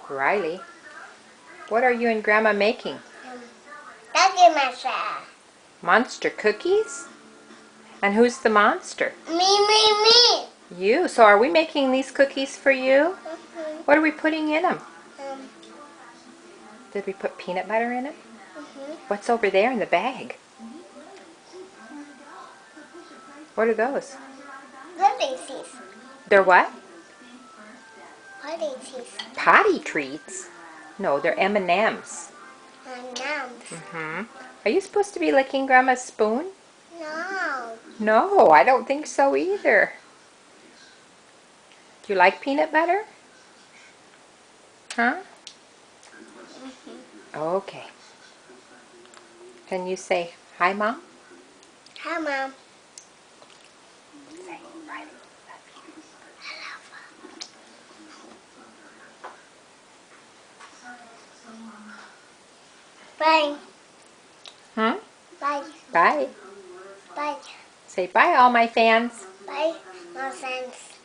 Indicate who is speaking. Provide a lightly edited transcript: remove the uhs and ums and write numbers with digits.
Speaker 1: Riley, what are you and Grandma making?
Speaker 2: Cookie Monster.
Speaker 1: Monster cookies? And who's the monster?
Speaker 2: Me.
Speaker 1: You. So are we making these cookies for you?
Speaker 2: Mm-hmm.
Speaker 1: What are we putting in them?
Speaker 2: Um,
Speaker 1: Did we put peanut butter in it?
Speaker 2: mm-hmm.
Speaker 1: What's over there in the bag? What are those?
Speaker 2: Pudding cheese.
Speaker 1: They're what?
Speaker 2: Pudding cheese.
Speaker 1: Potty treats? No, they're M&Ms.
Speaker 2: And numbs.
Speaker 1: Mm-hmm. Are you supposed to be licking Grandma's spoon?
Speaker 2: No.
Speaker 1: No, I don't think so either. Do you like peanut butter? Huh?
Speaker 2: Mm-hmm.
Speaker 1: Okay. Can you say, hi, Mom?
Speaker 2: Hi, Mom.
Speaker 1: Say, Riley.
Speaker 2: Bye.
Speaker 1: Hmm?
Speaker 2: Bye.
Speaker 1: Bye.
Speaker 2: Bye.
Speaker 1: Say bye, all my fans.
Speaker 2: Bye, my friends.